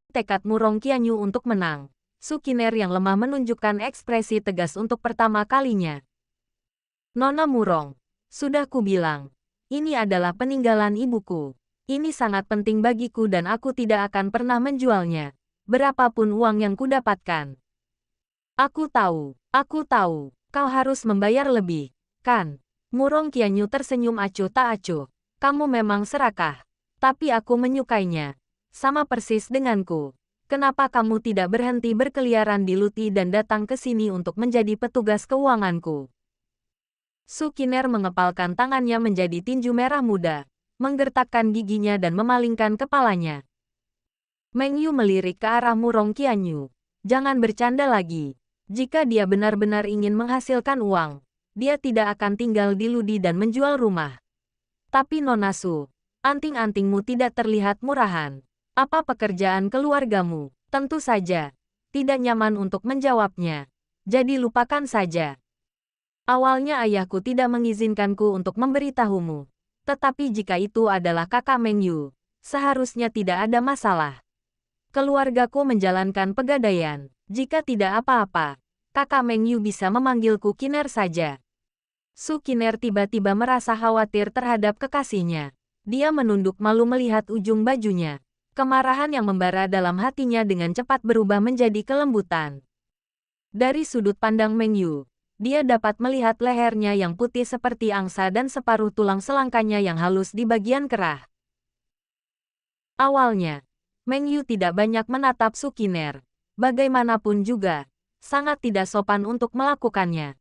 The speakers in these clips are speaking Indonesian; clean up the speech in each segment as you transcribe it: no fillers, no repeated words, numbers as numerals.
Tekad Murong Qianyu untuk menang. Su Qin'er yang lemah menunjukkan ekspresi tegas untuk pertama kalinya. Nona Murong, sudah kubilang. Ini adalah peninggalan ibuku. Ini sangat penting bagiku dan aku tidak akan pernah menjualnya. Berapapun uang yang kudapatkan. Aku tahu, kau harus membayar lebih, kan? Murong Qianyu tersenyum acuh tak acuh. Kamu memang serakah. Tapi aku menyukainya. Sama persis denganku. Kenapa kamu tidak berhenti berkeliaran di Luti dan datang ke sini untuk menjadi petugas keuanganku? Su Qin'er mengepalkan tangannya menjadi tinju merah muda, menggertakkan giginya dan memalingkan kepalanya. Meng Yu melirik ke arah Murong Qianyu. Jangan bercanda lagi. Jika dia benar-benar ingin menghasilkan uang, dia tidak akan tinggal di Ludi dan menjual rumah. Tapi Nona Su, anting-antingmu tidak terlihat murahan. Apa pekerjaan keluargamu? Tentu saja. Tidak nyaman untuk menjawabnya. Jadi lupakan saja. Awalnya ayahku tidak mengizinkanku untuk memberitahumu. Tetapi jika itu adalah kakak Meng Yu, seharusnya tidak ada masalah. Keluargaku menjalankan pegadaian. Jika tidak apa-apa, kakak Meng Yu bisa memanggilku Qin'er saja. Su Qin'er tiba-tiba merasa khawatir terhadap kekasihnya. Dia menunduk malu melihat ujung bajunya. Kemarahan yang membara dalam hatinya dengan cepat berubah menjadi kelembutan. Dari sudut pandang Meng Yu, dia dapat melihat lehernya yang putih seperti angsa dan separuh tulang selangkanya yang halus di bagian kerah. Awalnya, Meng Yu tidak banyak menatap Su Qin'er. Bagaimanapun juga, sangat tidak sopan untuk melakukannya.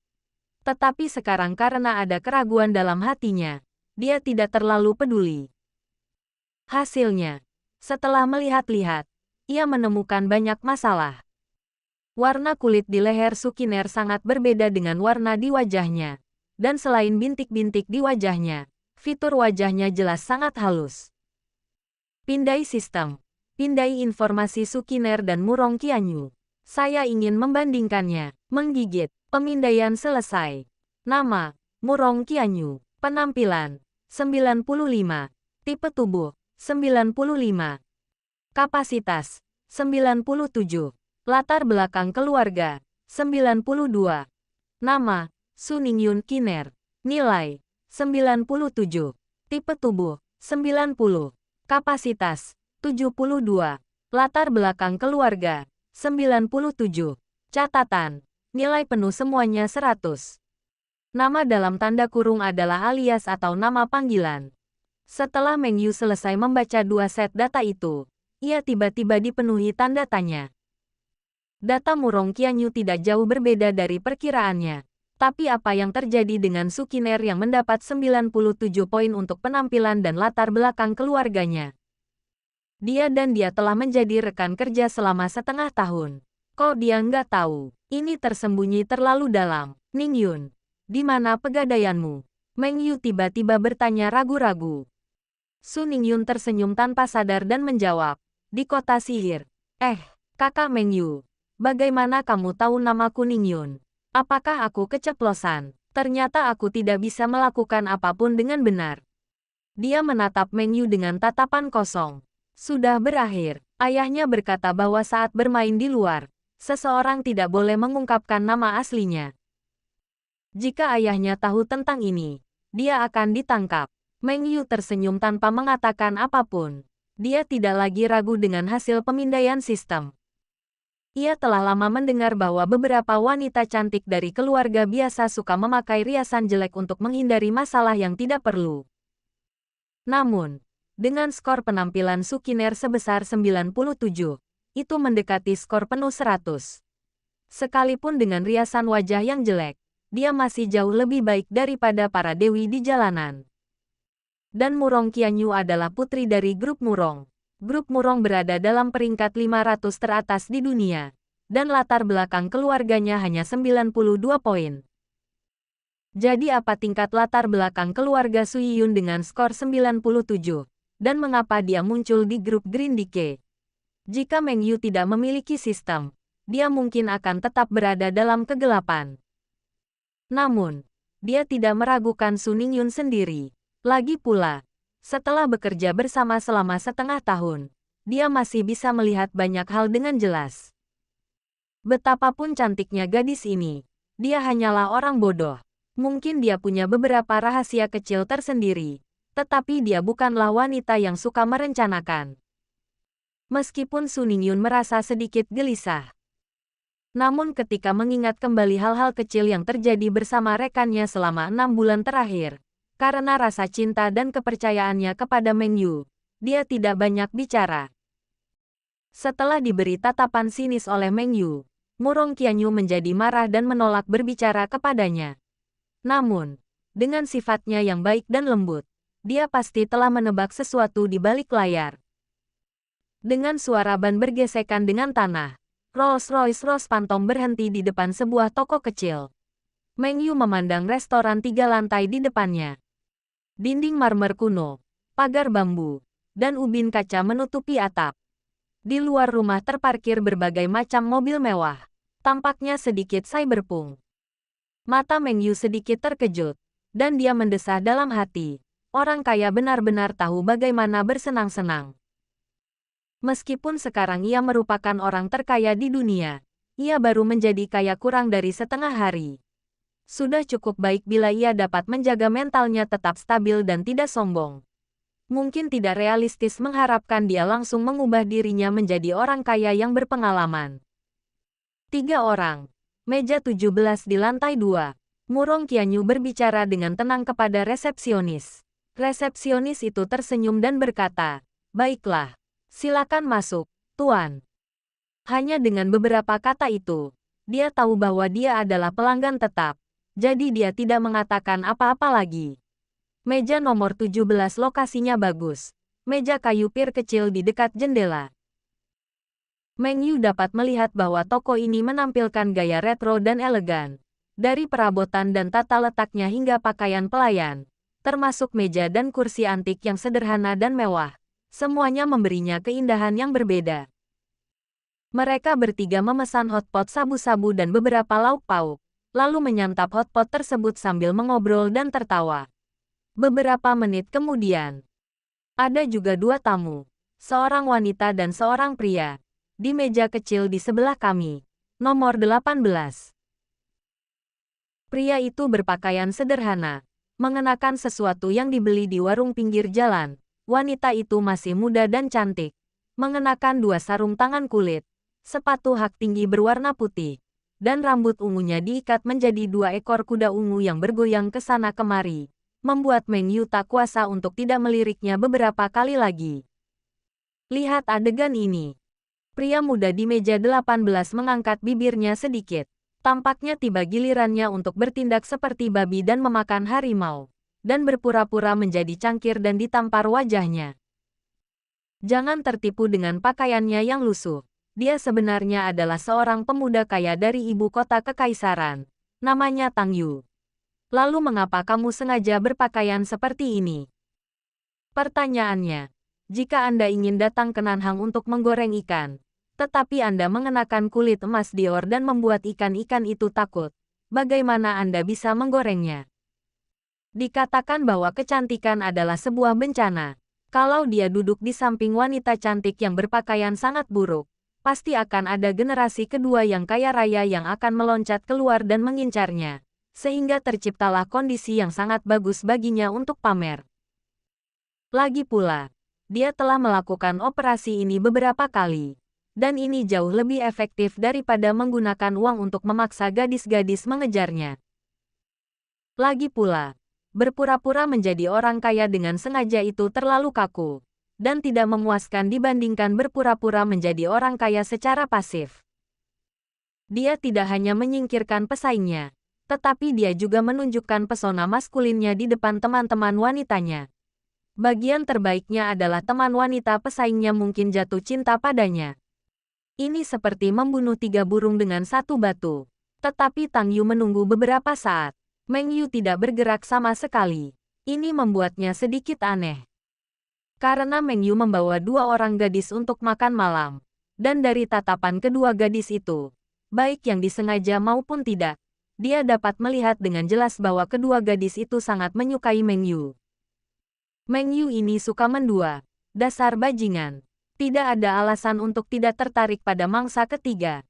Tetapi sekarang karena ada keraguan dalam hatinya, dia tidak terlalu peduli. Hasilnya, setelah melihat-lihat, ia menemukan banyak masalah. Warna kulit di leher Su Qin'er sangat berbeda dengan warna di wajahnya. Dan selain bintik-bintik di wajahnya, fitur wajahnya jelas sangat halus. Pindai sistem. Pindai informasi Su Qin'er dan Murong Qianyu. Saya ingin membandingkannya. Menggigit. Pemindaian selesai. Nama, Murong Qianyu. Penampilan, 95. Tipe tubuh, 95. Kapasitas, 97. Latar belakang keluarga, 92. Nama, Su Ningyun Qin'er. Nilai, 97. Tipe tubuh, 90. Kapasitas, 72. Latar belakang keluarga, 97. Catatan, nilai penuh semuanya 100. Nama dalam tanda kurung adalah alias atau nama panggilan. Setelah Meng Yu selesai membaca dua set data itu, ia tiba-tiba dipenuhi tanda tanya. Data Murong Qianyu tidak jauh berbeda dari perkiraannya. Tapi apa yang terjadi dengan Su Qin'er yang mendapat 97 poin untuk penampilan dan latar belakang keluarganya? Dia telah menjadi rekan kerja selama setengah tahun. Kok dia nggak tahu? Ini tersembunyi terlalu dalam. Ningyun, di mana pegadaianmu? Meng Yu tiba-tiba bertanya ragu-ragu. Su Ningyun tersenyum tanpa sadar dan menjawab, di kota sihir. Kakak Meng Yu, bagaimana kamu tahu namaku Ningyun? Apakah aku keceplosan? Ternyata aku tidak bisa melakukan apapun dengan benar. Dia menatap Meng Yu dengan tatapan kosong. Sudah berakhir. Ayahnya berkata bahwa saat bermain di luar, seseorang tidak boleh mengungkapkan nama aslinya. Jika ayahnya tahu tentang ini, dia akan ditangkap. Meng Yu tersenyum tanpa mengatakan apapun. Dia tidak lagi ragu dengan hasil pemindaian sistem. Ia telah lama mendengar bahwa beberapa wanita cantik dari keluarga biasa suka memakai riasan jelek untuk menghindari masalah yang tidak perlu. Namun, dengan skor penampilan Su Qin'er sebesar 97, itu mendekati skor penuh 100. Sekalipun dengan riasan wajah yang jelek, dia masih jauh lebih baik daripada para dewi di jalanan. Dan Murong Qianyu adalah putri dari grup Murong. Grup Murong berada dalam peringkat 500 teratas di dunia, dan latar belakang keluarganya hanya 92 poin. Jadi apa tingkat latar belakang keluarga Su Yiyun dengan skor 97? Dan mengapa dia muncul di grup Green Decay? Jika Meng Yu tidak memiliki sistem, dia mungkin akan tetap berada dalam kegelapan. Namun, dia tidak meragukan Su Ningyun sendiri. Lagi pula, setelah bekerja bersama selama setengah tahun, dia masih bisa melihat banyak hal dengan jelas. Betapapun cantiknya gadis ini, dia hanyalah orang bodoh. Mungkin dia punya beberapa rahasia kecil tersendiri, tetapi dia bukanlah wanita yang suka merencanakan. Meskipun Su Ningyun merasa sedikit gelisah. Namun ketika mengingat kembali hal-hal kecil yang terjadi bersama rekannya selama 6 bulan terakhir, karena rasa cinta dan kepercayaannya kepada Meng Yu, dia tidak banyak bicara. Setelah diberi tatapan sinis oleh Meng Yu, Murong Qianyu menjadi marah dan menolak berbicara kepadanya. Namun, dengan sifatnya yang baik dan lembut, dia pasti telah menebak sesuatu di balik layar. Dengan suara ban bergesekan dengan tanah, Rolls-Royce Rose Phantom berhenti di depan sebuah toko kecil. Meng Yu memandang restoran 3 lantai di depannya. Dinding marmer kuno, pagar bambu, dan ubin kaca menutupi atap. Di luar rumah terparkir berbagai macam mobil mewah. Tampaknya sedikit cyberpunk. Mata Meng Yu sedikit terkejut, dan dia mendesah dalam hati. Orang kaya benar-benar tahu bagaimana bersenang-senang. Meskipun sekarang ia merupakan orang terkaya di dunia, ia baru menjadi kaya kurang dari setengah hari. Sudah cukup baik bila ia dapat menjaga mentalnya tetap stabil dan tidak sombong. Mungkin tidak realistis mengharapkan dia langsung mengubah dirinya menjadi orang kaya yang berpengalaman. 3 orang. Meja 17 di lantai 2. Murong Qianyu berbicara dengan tenang kepada resepsionis. Resepsionis itu tersenyum dan berkata, "Baiklah. Silakan masuk, Tuan." Hanya dengan beberapa kata itu, dia tahu bahwa dia adalah pelanggan tetap, jadi dia tidak mengatakan apa-apa lagi. Meja nomor 17 lokasinya bagus. Meja kayu pir kecil di dekat jendela. Meng Yu dapat melihat bahwa toko ini menampilkan gaya retro dan elegan. Dari perabotan dan tata letaknya hingga pakaian pelayan, termasuk meja dan kursi antik yang sederhana dan mewah. Semuanya memberinya keindahan yang berbeda. Mereka bertiga memesan hotpot sabu-sabu dan beberapa lauk pauk, lalu menyantap hotpot tersebut sambil mengobrol dan tertawa. Beberapa menit kemudian, ada juga 2 tamu, seorang wanita dan seorang pria, di meja kecil di sebelah kami, nomor 18. Pria itu berpakaian sederhana, mengenakan sesuatu yang dibeli di warung pinggir jalan. Wanita itu masih muda dan cantik, mengenakan 2 sarung tangan kulit, sepatu hak tinggi berwarna putih, dan rambut ungunya diikat menjadi 2 ekor kuda ungu yang bergoyang ke sana kemari, membuat Meng Yu tak kuasa untuk tidak meliriknya beberapa kali lagi. Lihat adegan ini. Pria muda di meja 18 mengangkat bibirnya sedikit. Tampaknya tiba gilirannya untuk bertindak seperti babi dan memakan harimau, dan berpura-pura menjadi cangkir dan ditampar wajahnya. Jangan tertipu dengan pakaiannya yang lusuh. Dia sebenarnya adalah seorang pemuda kaya dari ibu kota kekaisaran. Namanya Tang Yu. Lalu mengapa kamu sengaja berpakaian seperti ini? Pertanyaannya, jika Anda ingin datang ke Nanhang untuk menggoreng ikan, tetapi Anda mengenakan kulit emas Dior dan membuat ikan-ikan itu takut, bagaimana Anda bisa menggorengnya? Dikatakan bahwa kecantikan adalah sebuah bencana. Kalau dia duduk di samping wanita cantik yang berpakaian sangat buruk, pasti akan ada generasi kedua yang kaya raya yang akan meloncat keluar dan mengincarnya, sehingga terciptalah kondisi yang sangat bagus baginya untuk pamer. Lagi pula, dia telah melakukan operasi ini beberapa kali, dan ini jauh lebih efektif daripada menggunakan uang untuk memaksa gadis-gadis mengejarnya. Lagi pula, berpura-pura menjadi orang kaya dengan sengaja itu terlalu kaku, dan tidak memuaskan dibandingkan berpura-pura menjadi orang kaya secara pasif. Dia tidak hanya menyingkirkan pesaingnya, tetapi dia juga menunjukkan pesona maskulinnya di depan teman-teman wanitanya. Bagian terbaiknya adalah teman wanita pesaingnya mungkin jatuh cinta padanya. Ini seperti membunuh 3 burung dengan 1 batu. Tetapi Tang Yu menunggu beberapa saat. Meng Yu tidak bergerak sama sekali. Ini membuatnya sedikit aneh. Karena Meng Yu membawa 2 orang gadis untuk makan malam. Dan dari tatapan kedua gadis itu, baik yang disengaja maupun tidak, dia dapat melihat dengan jelas bahwa kedua gadis itu sangat menyukai Meng Yu. Meng Yu ini suka mendua. Dasar bajingan. Tidak ada alasan untuk tidak tertarik pada mangsa ketiga.